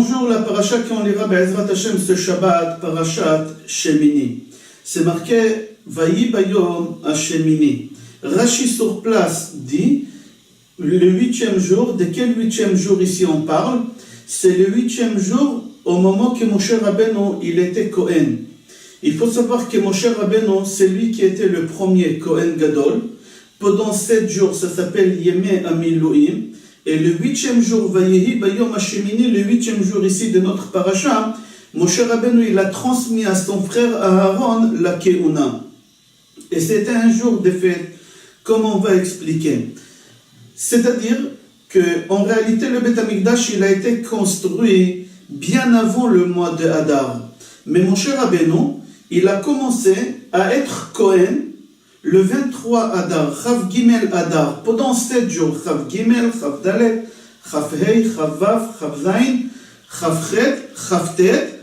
bonjour, la paracha qu'on lira Be'ezrat Hashem ce Shabbat, parachat Shemini. C'est marqué Vayi Bayom Hashemini. Rashi sur place dit le 8e jour. De quel 8e jour ici on parle? C'est le 8e jour au moment que Moshe Rabbeinu il était Kohen. Il faut savoir que Moshe Rabbeinu c'est lui qui était le premier Kohen Gadol. Pendant 7 jours, ça s'appelle Yemei Amiluim. Et le 8e jour, Vayehi Bayom Hashemini, le 8e jour ici de notre paracha, Moshe Rabbeinu il a transmis à son frère Aaron la Keuna. Et c'était un jour de fête, comme on va expliquer. C'est-à-dire qu'en réalité, le Beth Amikdash il a été construit bien avant le mois de Hadar. Mais Moshe Rabbeinu, il a commencé à être Kohen le 23 Hadar, Chav Gimel Hadar, pendant 7 jours, Chav Gimel, Chav Dalet, Chav Hei, Chav Vav, Chav Zain, Chav Chet, Chav Tet.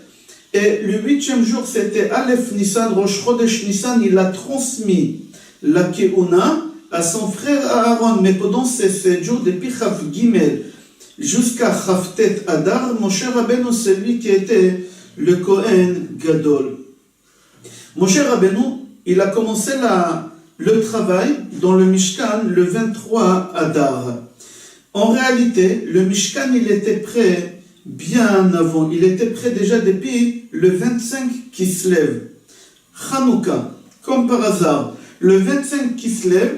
Et le 8e jour, c'était Aleph Nissan, Rosh Chodesh Nissan, il a transmis la Keuna à son frère Aaron. Mais pendant ces 7 jours, depuis Chav Gimel jusqu'à Chav Tet Hadar, Moshe Rabbeinu, c'est lui qui était le Kohen Gadol. Moshe Rabbeinu, il a commencé le travail dans le Mishkan le 23 Hadar. En réalité, le Mishkan, il était prêt bien avant. Il était prêt déjà depuis le 25 Kislev. Hanouka, comme par hasard. Le 25 Kislev,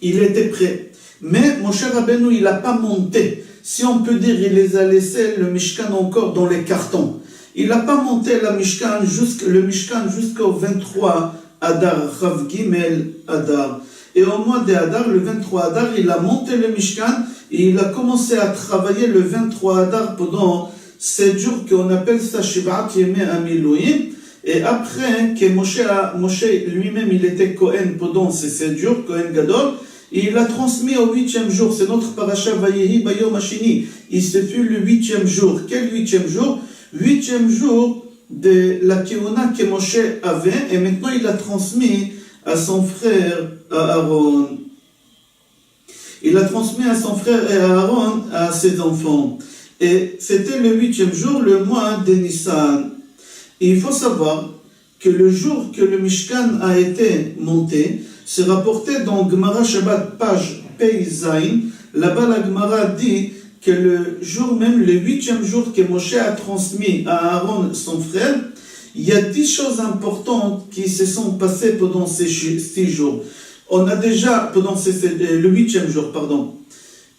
il était prêt. Mais Moshe Rabbeinu, il n'a pas monté. Si on peut dire, il les a laissés, le Mishkan encore dans les cartons. Il n'a pas monté le Mishkan jusqu'au 23 Hadar, Chav Gimel Hadar. Et au mois de Hadar, le 23 Hadar, il a monté le Mishkan et il a commencé à travailler le 23 Hadar pendant 7 jours qu'on appelle ça Shivat Yemei Amiluim. Et après que Moshe lui-même, il était Kohen pendant ces 7 jours, Kohen Gadol, et il a transmis au 8e jour. C'est notre paracha Vayehi Bayom Hashini. Il se fut le 8e jour. Quel 8e jour? 8e jour de la Keuna que Moshe avait, et maintenant il a transmis à son frère Aaron. Il a transmis à son frère Aaron, à ses enfants. Et c'était le 8e jour, le mois de Nissan. Et il faut savoir que le jour que le Mishkan a été monté, c'est rapporté dans Gemara Shabbat, page Pei Zain. Là-bas, la Gemara dit que le jour même, le 8e jour que Moshe a transmis à Aaron, son frère, il y a 10 choses importantes qui se sont passées pendant ces 6 jours. On a déjà, le 8e jour, pardon.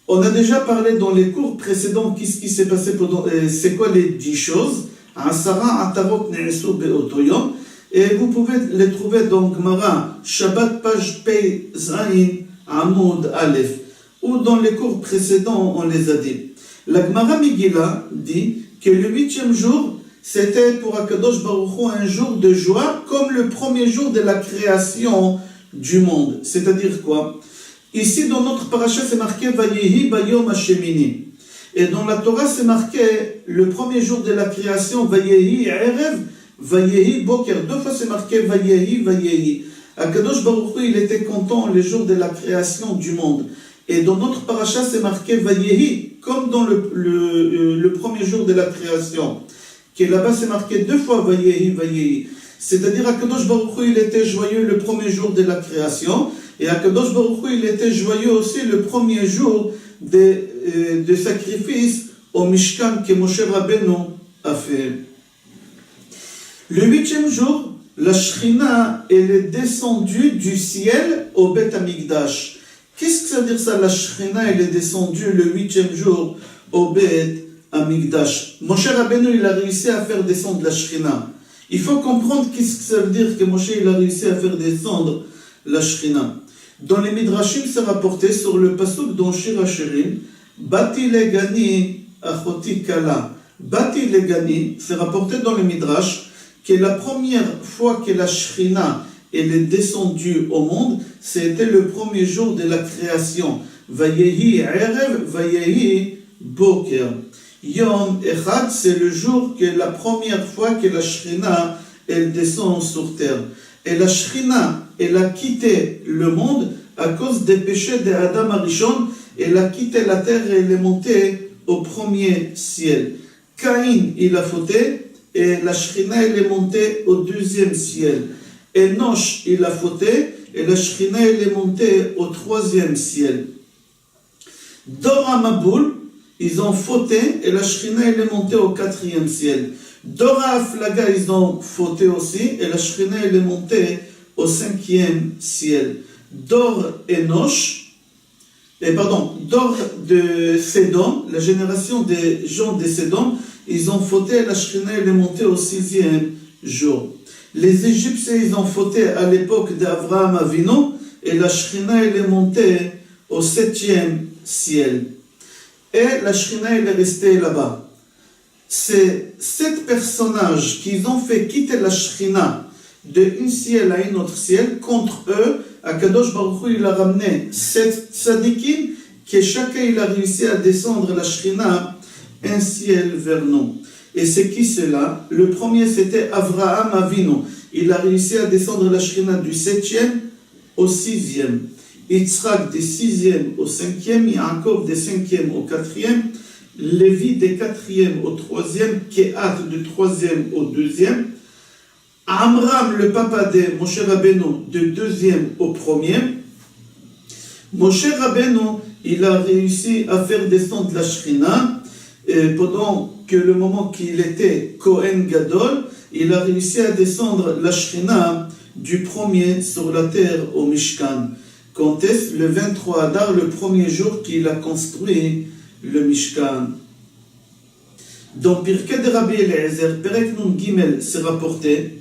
On a déjà parlé dans les cours précédents qu'est-ce qui s'est passé pendant, c'est quoi les 10 choses. Asara Atavot Ne'esu Be'otoyom. Et vous pouvez les trouver dans Gemara, Shabbat, page Pei Zain, Amoud Aleph. Ou dans les cours précédents, on les a dit. La Gemara Megillah dit que le 8e jour, c'était pour Akadosh Baruch Hu un jour de joie, comme le premier jour de la création du monde. C'est-à-dire quoi? Ici, dans notre paracha, c'est marqué Vayehi Bayom Hashemini. Et dans la Torah, c'est marqué le premier jour de la création, Vayehi Erev, Vayehi Boker. 2 fois, c'est marqué Vayehi, Vayehi. Akadosh Baruch Hu, il était content les jours de la création du monde. Et dans notre paracha, c'est marqué Vayehi, comme dans le premier jour de la création. Qui là-bas, c'est marqué 2 fois Vayehi, Vayehi. C'est-à-dire, Akadosh Baruch Hu, il était joyeux le premier jour de la création. Et Akadosh Baruch Hu, il était joyeux aussi le premier jour de sacrifice au Mishkan que Moshe Rabbeinu a fait. Le 8e jour, la Shrina, elle est descendue du ciel au Beth Amikdash. Qu'est-ce que ça veut dire ça? La Shrina, elle est descendue le 8e jour au Beth Amikdash. Moshe Rabbeinu, il a réussi à faire descendre la Shrina. Il faut comprendre qu'est-ce que ça veut dire que Moshe, il a réussi à faire descendre la Shrina. Dans les Midrashim, c'est rapporté sur le pasuk dans Shir HaShirim, Bati legani achoti kala. Bati legani, c'est rapporté dans le Midrash que la première fois que la Shrina elle est descendue au monde, c'était le premier jour de la création. Vayehi Erev, Vayehi Boker. Yom Echad, c'est le jour que la première fois que la Shrina elle descend sur terre. Et la Shrina, elle a quitté le monde à cause des péchés d'Adam Arishon. Elle a quitté la terre et elle est montée au premier ciel. Caïn, il a fauté, et la Shrina, elle est montée au 2e ciel. Enoch, il a fauté, et la Shrina, elle est montée au 3e ciel. Dora Maboul, ils ont fauté, et la Shrina, elle est montée au 4e ciel. Dora Aflaga, ils ont fauté aussi, et la Shrina, elle est montée au 5e ciel. Dor de Sédom, la génération des gens de Sédom, ils ont fauté, et la Shrina, elle est montée au 6e jour. Les Égyptiens, ils ont fauté à l'époque d'Avraham Avinu, et la Shrina, elle est montée au 7e ciel. Et la Shrina, elle est restée là-bas. C'est 7 personnages qui ont fait quitter la Shrina d'un ciel à un autre ciel. Contre eux, Akadosh Baruch Hu, il a ramené 7 tzadikim, qui chacun il a réussi à descendre la Shrina un ciel vers nous. Et c'est qui cela? Le premier, c'était Avraham Avinu. Il a réussi à descendre la Shrina du 7e au 6e. Yitzhak des 6e au 5e, Yaakov des 5e au 4e, Lévi des 4e au 3e, Kehat du 3e au 2e, Amram, le papa de Moshe Rabbeinu, du 2e au 1er. Moshe Rabbeinu, il a réussi à faire descendre la Shrina, pendant que le moment qu'il était Kohen Gadol, il a réussi à descendre la Shrina du 1er sur la terre au Mishkan. Quand est-ce? Le 23 Adar, le premier jour qu'il a construit le Mishkan. Dans Pirkei de Rabbi Eliezer, Perek Nun Gimel, c'est rapporté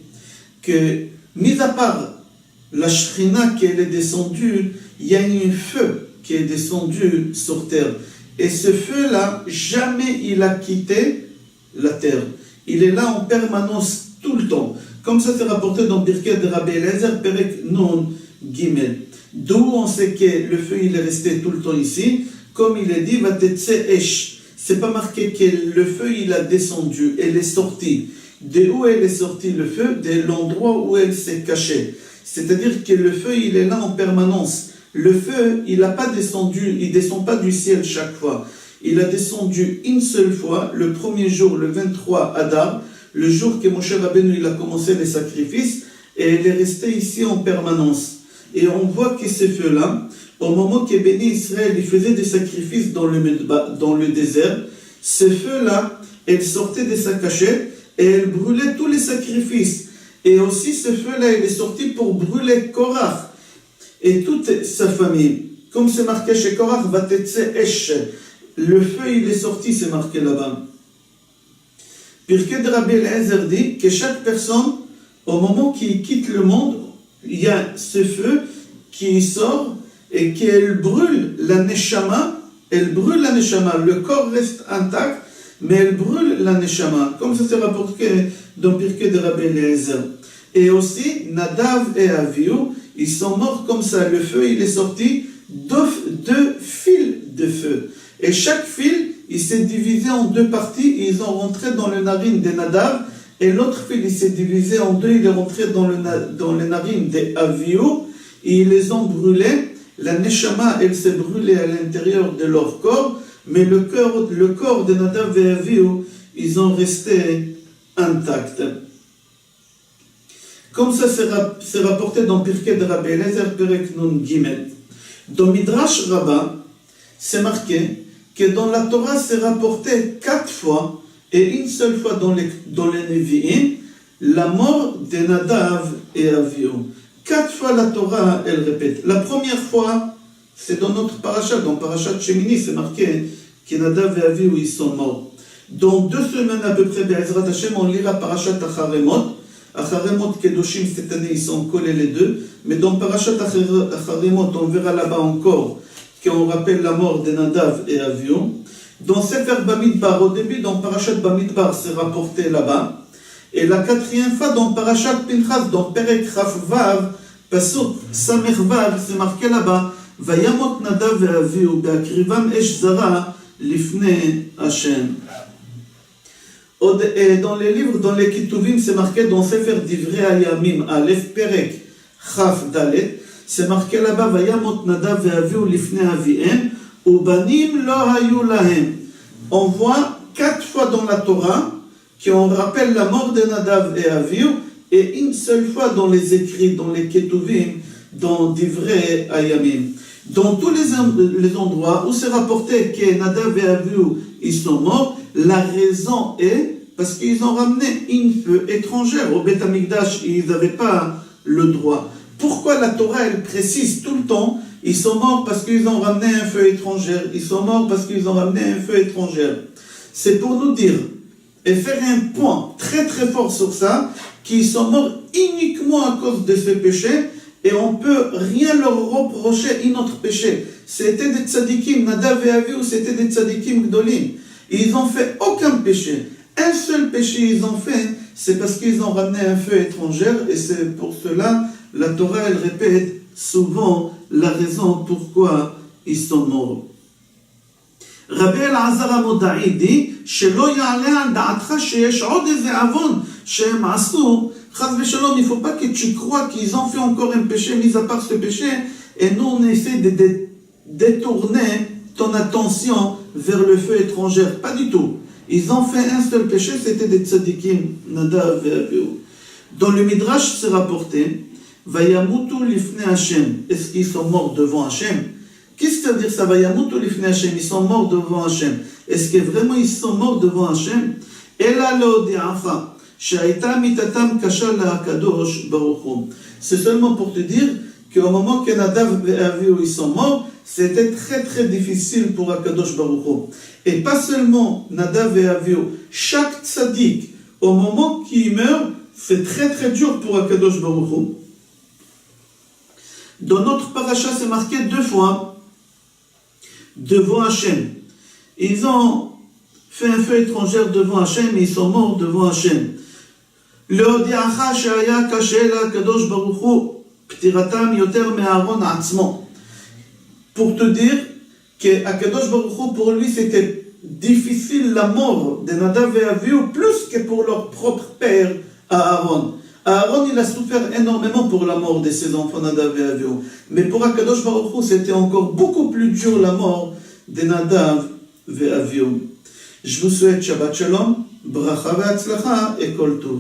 que, mis à part la Shrina qui est descendue, il y a un feu qui est descendu sur terre. Et ce feu-là, jamais il a quitté la terre. Il est là en permanence tout le temps. Comme ça, c'est rapporté dans Pirkei de Rabbi Eliezer, Perek Nun Gimel. D'où on sait que le feu il est resté tout le temps ici, comme il est dit, Vatetse Esh. C'est pas marqué que le feu il a descendu, elle est sortie. De où elle est sortie le feu? De l'endroit où elle s'est cachée. C'est-à-dire que le feu il est là en permanence. Le feu il n'a pas descendu, il ne descend pas du ciel chaque fois. Il a descendu une seule fois, le premier jour, le 23 Adar, le jour que Moshe Rabbeinu il a commencé les sacrifices, et elle est restée ici en permanence. Et on voit que ce feu-là, au moment que Béni Israël il faisait des sacrifices dans le désert, ce feu-là, elle sortait de sa cachette et elle brûlait tous les sacrifices. Et aussi ce feu-là, il est sorti pour brûler Korach et toute sa famille. Comme c'est marqué chez Korach, Vatetse Esh. Le feu, il est sorti, c'est marqué là-bas. Pirkei de Rabbi Eliezer dit que chaque personne, au moment qu'il quitte le monde, il y a ce feu qui sort et qu'elle brûle la neshama, le corps reste intact, mais elle brûle la neshama, comme ça c'est rapporté dans Pirkei de Rabbi Eliezer. Et aussi, Nadav et Avihu, ils sont morts comme ça, le feu il est sorti deux fils de feu. Et chaque fil, il s'est divisé en 2 parties, ils ont rentré dans le narine de Nadav, et l'autre fil, il s'est divisé en 2, il est rentré dans les narines des Avihu, et ils les ont brûlés. La Neshama, elle s'est brûlée à l'intérieur de leur corps, mais le corps de Nadav et Avihu, ils ont resté intacts. Comme ça, c'est rapporté dans Pirkei de Rabbi Eliezer, Perek Nun Gimel. Dans Midrash Rabbah, c'est marqué que dans la Torah, c'est rapporté 4 fois, et une seule fois dans les Nevi'im, la mort de Nadav et Avihu. 4 fois la Torah, elle répète. La première fois, c'est dans notre parasha, dans Parashat Shemini, c'est marqué que Nadav et Avihu, ils sont morts. Dans 2 semaines à peu près, Be'ezrat Hashem, on lira Parashat Acharemot. Acharemot, Kedoshim, cette année, ils sont collés les deux. Mais dans Parashat Acharemot, on verra là-bas encore qu'on rappelle la mort de Nadav et Avihu. Dans Sefer Bamidbar, au début, dans Parashat Bamidbar, c'est rapporté là-bas. Et la 4e fois, dans Parashat Pinchas, dans Perek Chaf Vav, Pasuk Samer Vav, c'est marqué là-bas, Vayamot Nadav et Avihu, Be'akrivam Esh Zara, Lifnei Hashem. Et dans les livres, dans les Ketuvim, c'est marqué dans Sefer Divrei Hayamim, Aleph Perek Chaf Dalet, c'est marqué là-bas, Vayamot Nadav et Avihu, Lifnei Avihem, Ubanim lo hayu lahem. On voit 4 fois dans la Torah qu'on rappelle la mort de Nadav et Avihu, et une seule fois dans les écrits, dans les Ketuvim, dans Divrei Hayamim. Dans tous les endroits où c'est rapporté que Nadav et Avihu ils sont morts, la raison est parce qu'ils ont ramené une feu étrangère. Au Beth Amikdash, ils n'avaient pas le droit. Pourquoi la Torah, elle précise tout le temps, ils sont morts parce qu'ils ont ramené un feu étranger, ils sont morts parce qu'ils ont ramené un feu étranger. C'est pour nous dire, et faire un point très très fort sur ça, qu'ils sont morts uniquement à cause de ce péché, et on ne peut rien leur reprocher un autre péché. C'était des tzadikim, Nadav et Avihu, c'était des tzadikim gdolim. Ils n'ont fait aucun péché. Un seul péché ils ont fait, c'est parce qu'ils ont ramené un feu étranger, et c'est pour cela, la Torah, elle répète souvent la raison pourquoi ils sont morts. Rabbi Elazar Amodai dit, שלא יעלה על דעתך שיש עוד איזה עוון שהם עשו, חס ושלום, il ne faut pas que tu crois qu'ils ont fait encore un péché, mis à part ce péché, et nous on essaie de détourner ton attention vers le feu étranger. Pas du tout. Ils ont fait un seul péché, c'était des tzadikim, Nadav et Avihu. Dans le Midrash, c'est rapporté, Vayamutu lifnei Hashem. Est-ce qu'ils sont morts devant Hashem? Qu'est-ce que ça veut dire ça? Vayamutu lifnei Hashem. Ils sont morts devant Hashem. Est-ce que vraiment ils sont morts devant Hashem? Ela leodi'acha, she'aita mitatam kasha la'akadosh baruch hu. C'est seulement pour te dire qu'au moment que Nadav et Avihu ils sont morts, c'était très très difficile pour Akadosh Baruch Hu. Et pas seulement Nadav et Avihu, chaque tzaddik, au moment qu'il meurt, c'est très très dur pour Akadosh Baruch Hu. Dans notre paracha, c'est marqué 2 fois devant Hachem. Ils ont fait un feu étranger devant Hachem et ils sont morts devant Hachem. Leodiacha she'aya kashe la'akadosh baruch hu ptiratam yoter me'aron atzmo. Pour te dire que Akadosh Baruch Hu, pour lui, c'était difficile la mort de Nadav et Avihu plus que pour leur propre père Aaron. Aaron, il a souffert énormément pour la mort de ses enfants Nadav et Avihu. Mais pour Akadosh Baruch Hu, c'était encore beaucoup plus dur la mort de Nadav et Avihu. Je vous souhaite Shabbat Shalom, Bracha ve'atzlacha et Kol Tov.